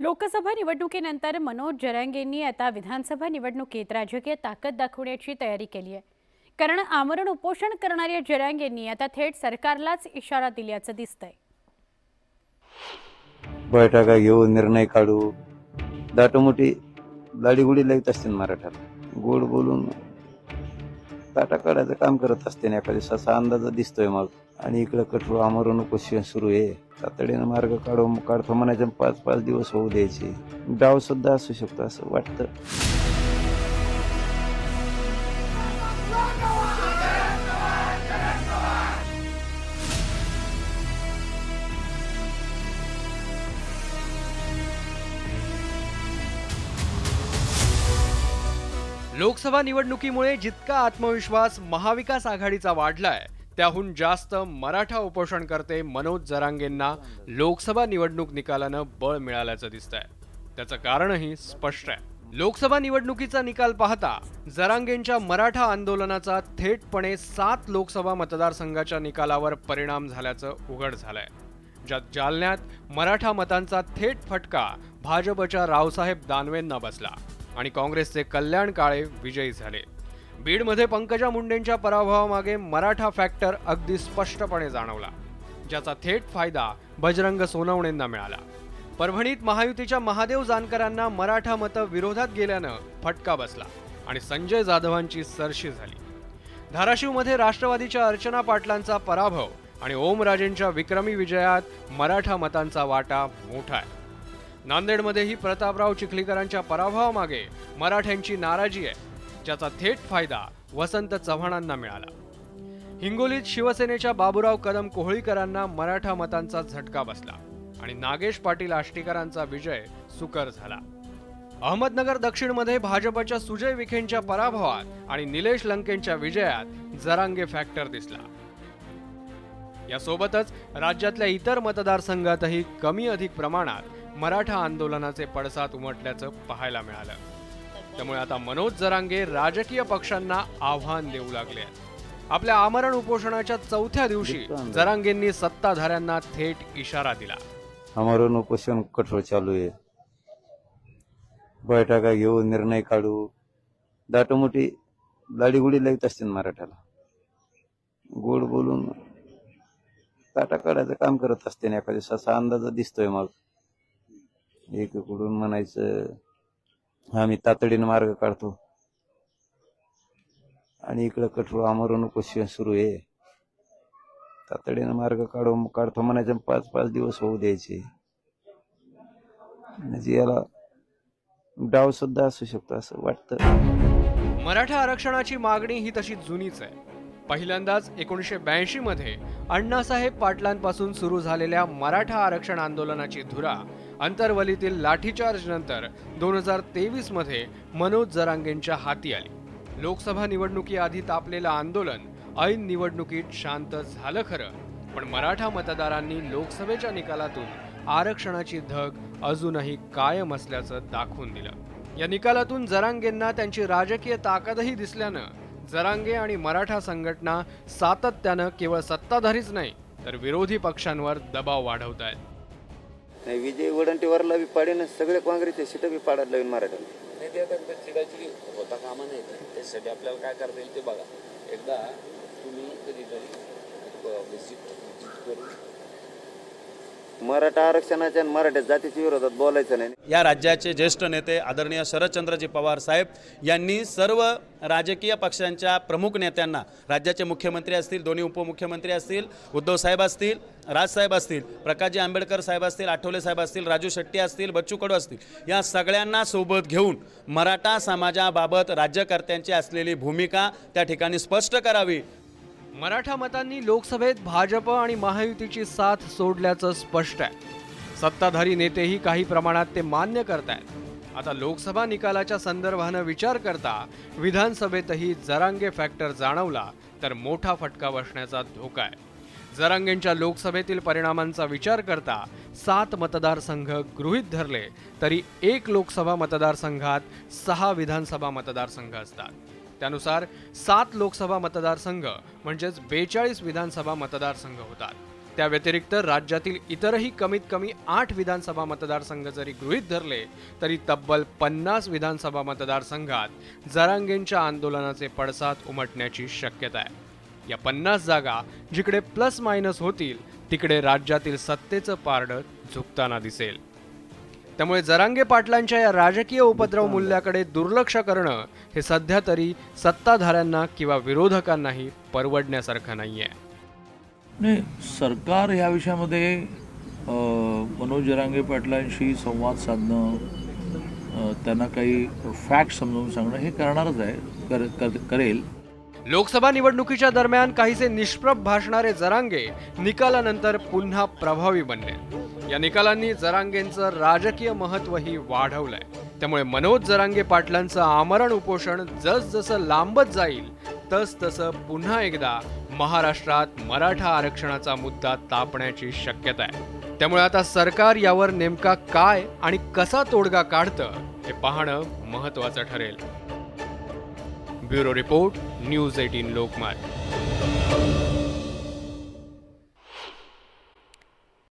लोकसभा निवडणुकीनंतर मनोज जरांगेंनी आता विधानसभा निवडणुकीत राजकीय ताकद दाखवण्याची तयारी केली आहे। कारण आमरण उपोषण करणाऱ्या जरांगेंनी आता थेट सरकारलाच इशारा दिल्याचं दिसतंय। बैठका घेऊन निर्णय काढू, दाटोमोठी लाडीगुडी लावत असते मराठ्याला, गोड बोलून ताटा काढायचं काम करत असते ना एखादी असा अंदाज दिसतोय मग। आणि इकडं कठोर आमरण उपोषण सुरू आहे, तातडीनं मार्ग काढतो म्हणायचं, 5-5 दिवस होऊ द्यायचे। डाव सुद्धा असू शकतो असं वाटतं। लोकसभा निवडणुकीमुळे जितका आत्मविश्वास महाविकास आघाडीचा वाढलाय, त्याहून जास्त मराठा उपोषणकर्ते मनोज जरांगेंना लोकसभा निवडणूक निकालानं बळ मिळाल्याचं दिसतंय। त्याचं कारणही स्पष्ट आहे। लोकसभा निवडणुकीचा निकाल पाहता जरांगेंच्या मराठा आंदोलनाचा थेटपणे 7 लोकसभा मतदारसंघाच्या निकालावर परिणाम झाल्याचं उघड झालंय। ज्यात जालन्यात मराठा मतांचा थेट फटका भाजपच्या रावसाहेब दानवेंना बसला आणि काँग्रेसचे कल्याण काळे विजयी झाले। बीडमध्ये पंकजा मुंडेंच्या पराभवामागे मराठा फॅक्टर अगदी स्पष्टपणे जाणवला, ज्याचा थेट फायदा बजरंग सोनवणेंना मिळाला। परभणीत महायुतीच्या महादेव जानकरांना मराठा मतं विरोधात गेल्यानं फटका बसला आणि संजय जाधवांची सरशी झाली। धाराशिवमध्ये राष्ट्रवादीच्या अर्चना पाटलांचा पराभव आणि ओमराजेंच्या विक्रमी विजयात मराठा मतांचा वाटा मोठा आहे। नांदेडमध्येही प्रतापराव चिखलीकरांच्या पराभवामागे मराठ्यांची नाराजी आहे, ज्याचा थेट फायदा वसंत चव्हाणांना मिळाला। हिंगोलीत शिवसेनेच्या बाबूराव कदम कोहळीकरांना मराठा मतांचा झटका बसला आणि नागेश पाटील आष्टीकरांचा विजय सुकर झाला। अहमदनगर दक्षिणमध्ये भाजपच्या सुजय विखेंच्या पराभवात आणि निलेश लंकेंच्या विजयात जरांगे फॅक्टर दिसला। यासोबतच राज्यातल्या इतर मतदारसंघातही कमी अधिक प्रमाणात मराठा आंदोलनाचे पडसाद उमटल्याचं पाहायला मिळालं। त्यामुळे आता मनोज जरांगे राजकीय पक्षांना आव्हान देऊ लागले आहेत। आपल्या आमरण उपोषणाच्या 4थ्या दिवशी जरांगेंनी सत्ताधाऱ्यांना थेट इशारा दिला। आमरण उपोषण कठोर चालू आहे, बैठका घेऊन निर्णय काढू, दाटोमोठी लाडीगुडी लावत असते मराठ्याला, गोड बोलून ताटा काढायचं काम करत असते ना एखादी असा अंदाज दिसतोय मग। एकीकडून म्हणायचं आम्ही तातडीनं मार्ग काढतो आणि इकडं कठोर आमरण उपोषण सुरू आहे, तातडीनं मार्ग काढतो म्हणायचं, 5-5 दिवस होऊ द्यायचे। म्हणजे याला डाव सुद्धा असू शकतो असं वाटतं। मराठा आरक्षणाची मागणी ही तशी जुनीच आहे। पहिल्यांदाच 1982 मध्ये अण्णासाहेब पाटलांपासून सुरू झालेल्या मराठा आरक्षण आंदोलनाची धुरा अंतरवलीतील लाठीचार्ज नंतर 2023 मध्ये मनोज जरांगेंच्या हाती आली। लोकसभा निवडणुकीआधी तापलेलं आंदोलन ऐन निवडणुकीत शांत झालं खरं, पण मराठा मतदारांनी लोकसभेच्या निकालातून आरक्षणाची धग अजूनही कायम असल्याचं दाखवून दिलं। या निकालातून जरांगेंना त्यांची राजकीय ताकदही दिसल्यानं जरांगे आणि मराठा संघटना सातत्यानं केवळ सत्ताधारीच नाही तर विरोधी पक्षांवर दबाव वाढवत आहेत। विजय वडंटीवारला बी पाडेन, सगळे काँग्रेसचे सीट बी पाडायला लागेल मराठ्याला। नाही, ते आता सीटाची होता कामा नाही, त्यासाठी आपल्याला काय करता येईल ते बघा। एकदा तुम्ही कधीतरी विजिट करून मराठा आरक्षणाच्या आणि मराठा जातीच्या विरोधात बोलायचं नाही। या राज्याचे ज्येष्ठ नेते आदरणीय शरदचंद्रजी पवार साहेब यांनी सर्व राजकीय पक्षांच्या प्रमुख नेत्यांना, राज्याचे मुख्यमंत्री असतील, दोन्ही उपमुख्यमंत्री असतील, उद्धव साहेब असतील, राजसाहेब असतील, प्रकाशजी आंबेडकर साहेब असतील, आठवले साहेब असतील, राजू शेट्टी असतील, बच्चू कडू असतील, या सगळ्यांना सोबत घेऊन मराठा समाजाबाबत राज्यकर्त्यांची असलेली भूमिका त्या ठिकाणी स्पष्ट करावी। मराठा मतांनी लोकसभेत भाजप आणि महायुतीची साथ सोडल्याचं स्पष्ट आहे। सत्ताधारी नेतेही काही प्रमाणात ते मान्य करतायत। आता लोकसभा निकालाच्या संदर्भानं विचार करता विधानसभेतही जरांगे फॅक्टर जाणवला तर मोठा फटका बसण्याचा धोका आहे। जरांगेंच्या लोकसभेतील परिणामांचा विचार करता 7 मतदारसंघ गृहीत धरले तरी 1 लोकसभा मतदारसंघात 6 विधानसभा मतदारसंघ असतात। त्यानुसार 7 लोकसभा मतदारसंघ म्हणजेच 42 विधानसभा मतदारसंघ होतात। त्या व्यतिरिक्त राज्यातील इतरही कमीत कमी 8 विधानसभा मतदारसंघ जरी गृहीत धरले तरी तब्बल 50 विधानसभा मतदारसंघात जरांगेंच्या आंदोलनाचे पडसाद उमटण्याची शक्यता आहे। या 50 जागा जिकडे प्लस मायनस होतील तिकडे राज्यातील सत्तेचं पारडं झुकताना दिसेल। त्यामुळे जरांगे पाटलांच्या या राजकीय उपद्रव मूल्याकडे दुर्लक्ष करणं हे सध्या तरी सत्ताधाऱ्यांना किंवा विरोधकांनाही परवडण्यासारखं नाहीये। नाही, सरकार ह्या विषयामध्ये मनोज जरांगे पाटलांशी संवाद साधणं, त्यांना काही फॅक्ट समजावून सांगणं हे करणारच आहे, करेल। लोकसभा निवडणुकीच्या दरम्यान काहीसे निष्प्रभ भासणारे जरांगे निकालानंतर पुन्हा प्रभावी बनले। या निकालांनी जरांगेंचं राजकीय महत्त्वही वाढवलंय। त्यामुळे मनोज जरांगे पाटलांचं आमरण उपोषण जसजसं लांबत जाईल तसतसं पुन्हा एकदा महाराष्ट्रात मराठा आरक्षणाचा मुद्दा तापण्याची शक्यता आहे। त्यामुळे आता सरकार यावर नेमका काय आणि कसा तोडगा काढतं हे पाहणं महत्त्वाचं ठरेल। Bureau report, news 18 Lokmat.